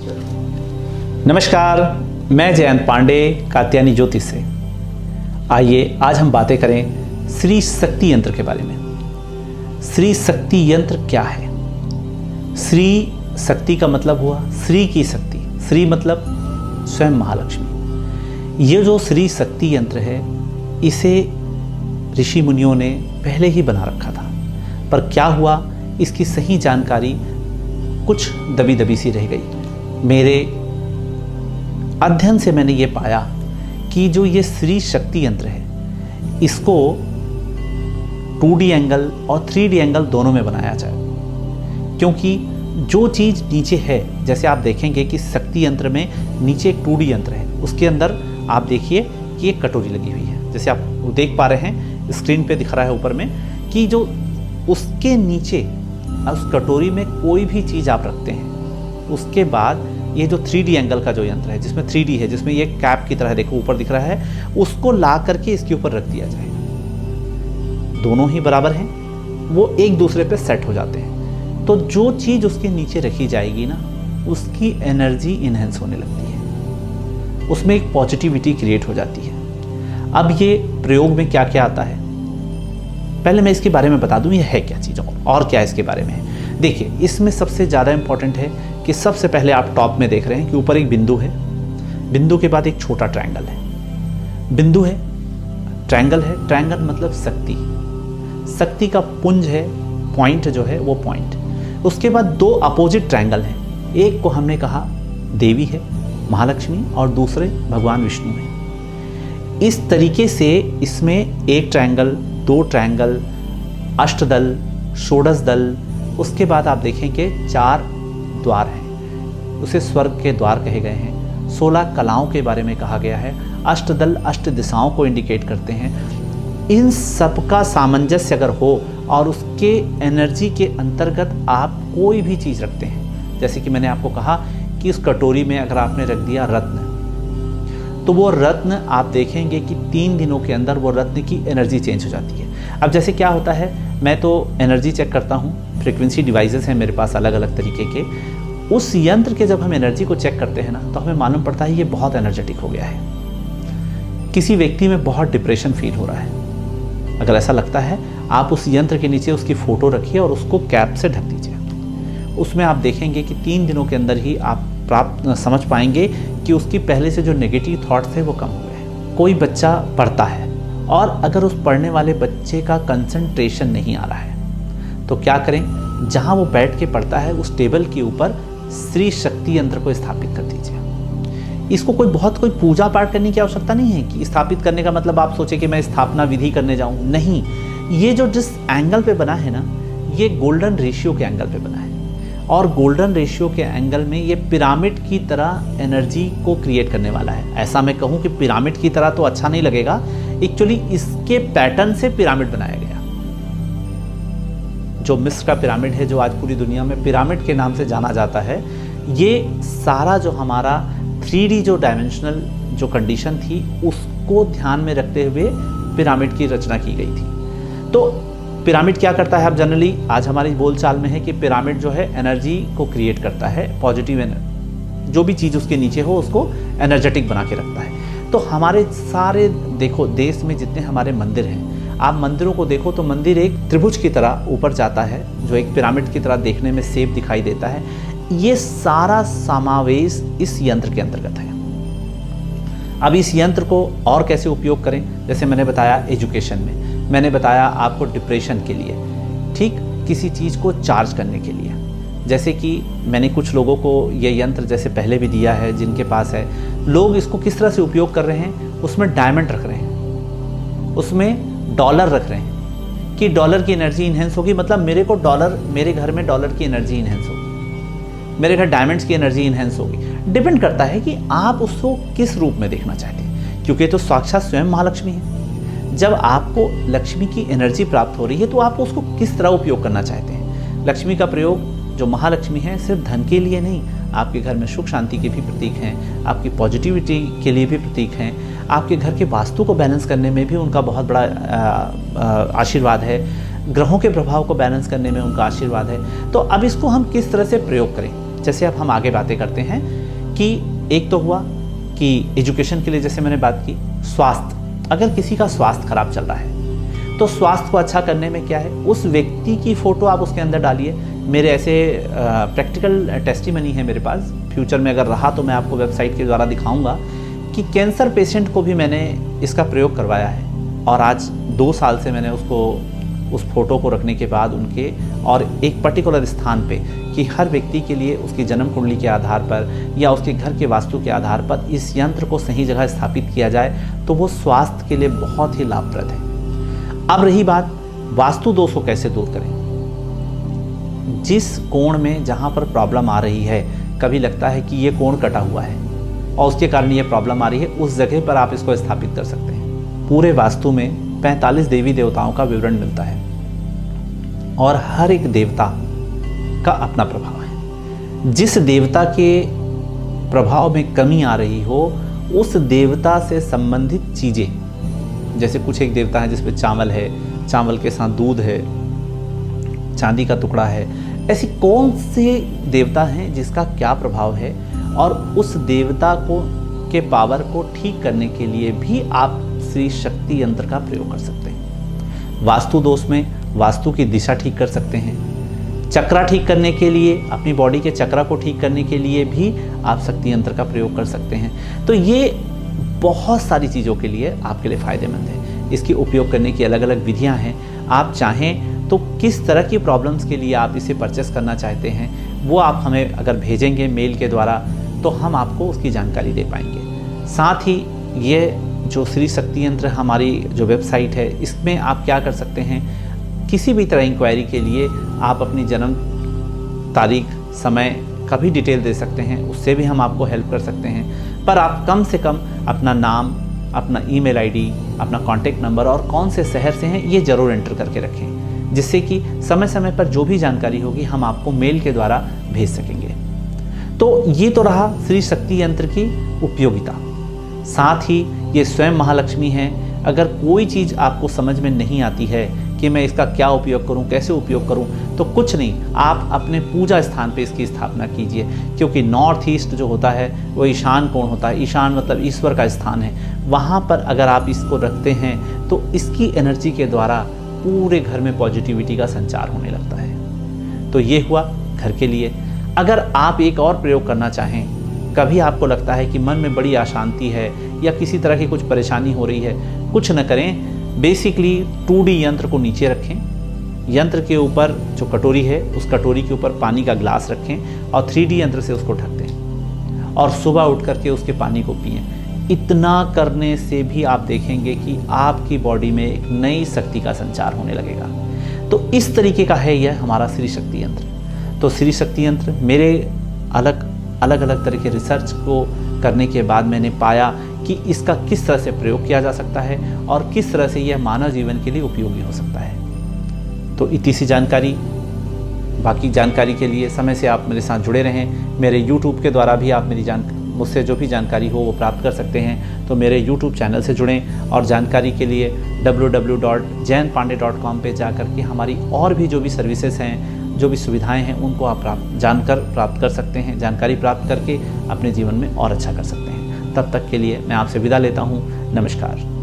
नमस्कार, मैं जयंत पांडे कात्यायनी ज्योतिष से। आइए आज हम बातें करें श्री शक्ति यंत्र के बारे में। श्री शक्ति यंत्र क्या है? श्री शक्ति का मतलब हुआ श्री की शक्ति। श्री मतलब स्वयं महालक्ष्मी। ये जो श्री शक्ति यंत्र है, इसे ऋषि मुनियों ने पहले ही बना रखा था, पर क्या हुआ, इसकी सही जानकारी कुछ दबी दबी सी रह गई। मेरे अध्ययन से मैंने ये पाया कि जो ये श्री शक्ति यंत्र है, इसको 2D एंगल और 3D एंगल दोनों में बनाया जाए, क्योंकि जो चीज़ नीचे है, जैसे आप देखेंगे कि शक्ति यंत्र में नीचे एक 2D यंत्र है, उसके अंदर आप देखिए कि एक कटोरी लगी हुई है। जैसे आप देख पा रहे हैं, स्क्रीन पे दिख रहा है ऊपर में कि जो उसके नीचे उस कटोरी में कोई भी चीज़ आप रखते हैं, उसके बाद ये जो 3D एंगल का जो यंत्र है, जिसमें 3D है, जिसमें ये कैप की तरह देखो ऊपर दिख रहा है, उसको ला करके इसके ऊपर रख दिया जाए। दोनों ही बराबर हैं, वो एक दूसरे पे सेट हो जाते हैं। तो जो चीज़ उसके नीचे रखी जाएगी ना, उसकी एनर्जी इनहेंस होने लगती है, उसमें एक पॉजिटिविटी क्रिएट हो जाती है। अब ये प्रयोग में क्या क्या आता है, पहले मैं इसके बारे में बता दूं, ये है क्या चीज़ और क्या इसके बारे में है। देखिए, इसमें सबसे ज़्यादा इंपॉर्टेंट है कि सबसे पहले आप टॉप में देख रहे हैं कि ऊपर एक बिंदु है, बिंदु के बाद एक छोटा ट्रायंगल है। बिंदु है, ट्रायंगल है, ट्रायंगल मतलब शक्ति, शक्ति का पुंज है, पॉइंट जो है वो पॉइंट। उसके बाद दो अपोजिट ट्रायंगल हैं, एक को हमने कहा देवी है महालक्ष्मी और दूसरे भगवान विष्णु है। इस तरीके से इसमें एक ट्रायंगल, दो ट्रायंगल, अष्टदल, षोडश दल, उसके बाद आप देखेंगे 4 द्वार हैं, उसे स्वर्ग के द्वार कहे गए हैं। 16 कलाओं के बारे में कहा गया है। अष्टदल 8 दिशाओं को इंडिकेट करते हैं। इन सब का सामंजस्य अगर हो और उसके एनर्जी के अंतर्गत आप कोई भी चीज़ रखते हैं, जैसे कि मैंने आपको कहा कि उस कटोरी में अगर आपने रख दिया रत्न, तो वो रत्न आप देखेंगे कि 3 दिनों के अंदर वो रत्न की एनर्जी चेंज हो जाती है। अब जैसे क्या होता है, मैं तो एनर्जी चेक करता हूँ, फ्रीक्वेंसी डिवाइसेस हैं मेरे पास अलग अलग तरीके के। उस यंत्र के जब हम एनर्जी को चेक करते हैं ना, तो हमें मालूम पड़ता है ये बहुत एनर्जेटिक हो गया है। किसी व्यक्ति में बहुत डिप्रेशन फील हो रहा है, अगर ऐसा लगता है, आप उस यंत्र के नीचे उसकी फ़ोटो रखिए और उसको कैप से ढक दीजिए। उसमें आप देखेंगे कि 3 दिनों के अंदर ही आप समझ पाएंगे कि उसकी पहले से जो नेगेटिव थॉट्स थे वो कम हो गए। कोई बच्चा पढ़ता है और अगर उस पढ़ने वाले बच्चे का कंसंट्रेशन नहीं आ रहा है, तो क्या करें, जहां वो बैठ के पढ़ता है उस टेबल के ऊपर श्री शक्ति यंत्र को स्थापित कर दीजिए। इसको कोई पूजा पाठ करने की आवश्यकता नहीं है कि स्थापित करने का मतलब आप सोचे कि मैं स्थापना विधि करने जाऊं, नहीं। ये जो जिस एंगल पे बना है ना, ये गोल्डन रेशियो के एंगल पे बना है, और गोल्डन रेशियो के एंगल में ये पिरामिड की तरह एनर्जी को क्रिएट करने वाला है। ऐसा मैं कहूँ कि पिरामिड की तरह तो अच्छा नहीं लगेगा, एक्चुअली इसके पैटर्न से पिरामिड बनाया गया। जो मिस्र का पिरामिड है, जो आज पूरी दुनिया में पिरामिड के नाम से जाना जाता है, ये सारा जो हमारा 3D जो डायमेंशनल जो कंडीशन थी, उसको ध्यान में रखते हुए पिरामिड की रचना की गई थी। तो पिरामिड क्या करता है, अब जनरली आज हमारी बोलचाल में है कि पिरामिड जो है एनर्जी को क्रिएट करता है, पॉजिटिव एनर्जी, जो भी चीज़ उसके नीचे हो उसको एनर्जेटिक बना के रखता है। तो हमारे सारे देखो देश में जितने हमारे मंदिर हैं, आप मंदिरों को देखो तो मंदिर एक त्रिभुज की तरह ऊपर जाता है, जो एक पिरामिड की तरह देखने में शेप दिखाई देता है। ये सारा समावेश इस यंत्र के अंतर्गत है। अब इस यंत्र को और कैसे उपयोग करें, जैसे मैंने बताया एजुकेशन में, मैंने बताया आपको डिप्रेशन के लिए, ठीक, किसी चीज़ को चार्ज करने के लिए। जैसे कि मैंने कुछ लोगों को ये यंत्र जैसे पहले भी दिया है, जिनके पास है, लोग इसको किस तरह से उपयोग कर रहे हैं, उसमें डायमंड रख रहे हैं, उसमें डॉलर रख रहे हैं कि डॉलर की एनर्जी इन्हेंस होगी, मतलब मेरे को डॉलर, मेरे घर में डॉलर की एनर्जी इन्हेंस होगी, मेरे घर डायमंड्स की एनर्जी इन्हेंस होगी। डिपेंड करता है कि आप उसको किस रूप में देखना चाहते हैं, क्योंकि तो साक्षात स्वयं महालक्ष्मी है। जब आपको लक्ष्मी की एनर्जी प्राप्त हो रही है, तो आप उसको किस तरह उपयोग करना चाहते हैं। लक्ष्मी का प्रयोग, जो महालक्ष्मी है, सिर्फ धन के लिए नहीं, आपके घर में सुख शांति के भी प्रतीक हैं, आपकी पॉजिटिविटी के लिए भी प्रतीक हैं, आपके घर के वास्तु को बैलेंस करने में भी उनका बहुत बड़ा आशीर्वाद है, ग्रहों के प्रभाव को बैलेंस करने में उनका आशीर्वाद है। तो अब इसको हम किस तरह से प्रयोग करें, जैसे अब हम आगे बातें करते हैं कि एक तो हुआ कि एजुकेशन के लिए जैसे मैंने बात की, स्वास्थ्य, अगर किसी का स्वास्थ्य खराब चल रहा है तो स्वास्थ्य को अच्छा करने में क्या है, उस व्यक्ति की फ़ोटो आप उसके अंदर डालिए। मेरे ऐसे प्रैक्टिकल टेस्टिमनी है मेरे पास, फ्यूचर में अगर रहा तो मैं आपको वेबसाइट के द्वारा दिखाऊंगा कि कैंसर पेशेंट को भी मैंने इसका प्रयोग करवाया है और आज 2 साल से मैंने उस फोटो को रखने के बाद उनके और एक पर्टिकुलर स्थान पे कि हर व्यक्ति के लिए उसकी जन्म कुंडली के आधार पर या उसके घर के वास्तु के आधार पर इस यंत्र को सही जगह स्थापित किया जाए तो वो स्वास्थ्य के लिए बहुत ही लाभप्रद है। अब रही बात वास्तु दोष को कैसे दूर करें। जिस कोण में जहाँ पर प्रॉब्लम आ रही है, कभी लगता है कि ये कोण कटा हुआ है और उसके कारण ये प्रॉब्लम आ रही है, उस जगह पर आप इसको स्थापित कर सकते हैं। पूरे वास्तु में 45 देवी देवताओं का विवरण मिलता है और हर एक देवता का अपना प्रभाव है। जिस देवता के प्रभाव में कमी आ रही हो, उस देवता से संबंधित चीज़ें, जैसे कुछ एक देवता है जिसमें चावल है, चावल के साथ दूध है, चांदी का टुकड़ा है, ऐसी कौन से देवता हैं जिसका क्या प्रभाव है, और उस देवता के पावर को ठीक करने के लिए भी आप श्री शक्ति यंत्र का प्रयोग कर सकते हैं। वास्तु दोष में वास्तु की दिशा ठीक कर सकते हैं। चक्रा ठीक करने के लिए, अपनी बॉडी के चक्रा को ठीक करने के लिए भी आप शक्ति यंत्र का प्रयोग कर सकते हैं। तो ये बहुत सारी चीज़ों के लिए आपके लिए फ़ायदेमंद है। इसकी उपयोग करने की अलग अलग विधियां हैं। आप चाहें तो किस तरह की प्रॉब्लम्स के लिए आप इसे परचेस करना चाहते हैं, वो आप हमें अगर भेजेंगे मेल के द्वारा तो हम आपको उसकी जानकारी दे पाएंगे। साथ ही ये जो श्री शक्ति यंत्र हमारी जो वेबसाइट है, इसमें आप क्या कर सकते हैं, किसी भी तरह इंक्वायरी के लिए आप अपनी जन्म तारीख, समय का भी डिटेल दे सकते हैं, उससे भी हम आपको हेल्प कर सकते हैं। पर आप कम से कम अपना नाम, अपना ईमेल आईडी, अपना कॉन्टैक्ट नंबर और कौन से शहर से हैं ये ज़रूर एंटर करके रखें, जिससे कि समय समय पर जो भी जानकारी होगी हम आपको मेल के द्वारा भेज सकेंगे। तो ये तो रहा श्री शक्ति यंत्र की उपयोगिता। साथ ही ये स्वयं महालक्ष्मी है। अगर कोई चीज़ आपको समझ में नहीं आती है कि मैं इसका क्या उपयोग करूं, कैसे उपयोग करूं, तो कुछ नहीं, आप अपने पूजा स्थान पे इसकी स्थापना कीजिए, क्योंकि नॉर्थ ईस्ट जो होता है वो ईशान कोण होता है। ईशान मतलब ईश्वर का स्थान है। वहाँ पर अगर आप इसको रखते हैं तो इसकी एनर्जी के द्वारा पूरे घर में पॉजिटिविटी का संचार होने लगता है। तो ये हुआ घर के लिए। अगर आप एक और प्रयोग करना चाहें, कभी आपको लगता है कि मन में बड़ी अशांति है या किसी तरह की कुछ परेशानी हो रही है, कुछ न करें, बेसिकली 2D यंत्र को नीचे रखें, यंत्र के ऊपर जो कटोरी है उस कटोरी के ऊपर पानी का ग्लास रखें और 3D यंत्र से उसको ढक दें और सुबह उठ करके उसके पानी को पिएं। इतना करने से भी आप देखेंगे कि आपकी बॉडी में एक नई शक्ति का संचार होने लगेगा। तो इस तरीके का है यह हमारा श्री शक्ति यंत्र। तो श्री शक्ति यंत्र मेरे अलग अलग तरह के रिसर्च को करने के बाद मैंने पाया कि इसका किस तरह से प्रयोग किया जा सकता है और किस तरह से यह मानव जीवन के लिए उपयोगी हो सकता है। तो इतनी सी जानकारी, बाकी जानकारी के लिए समय से आप मेरे साथ जुड़े रहें। मेरे YouTube के द्वारा भी आप मुझसे जो भी जानकारी हो वो प्राप्त कर सकते हैं। तो मेरे YouTube चैनल से जुड़ें और जानकारी के लिए www.jayanpandey.com पे जा कर के हमारी और भी जो भी सर्विसेज हैं, जो भी सुविधाएं हैं, उनको आप प्राप्त कर सकते हैं। जानकारी प्राप्त करके अपने जीवन में और अच्छा कर सकते हैं। तब तक के लिए मैं आपसे विदा लेता हूँ। नमस्कार।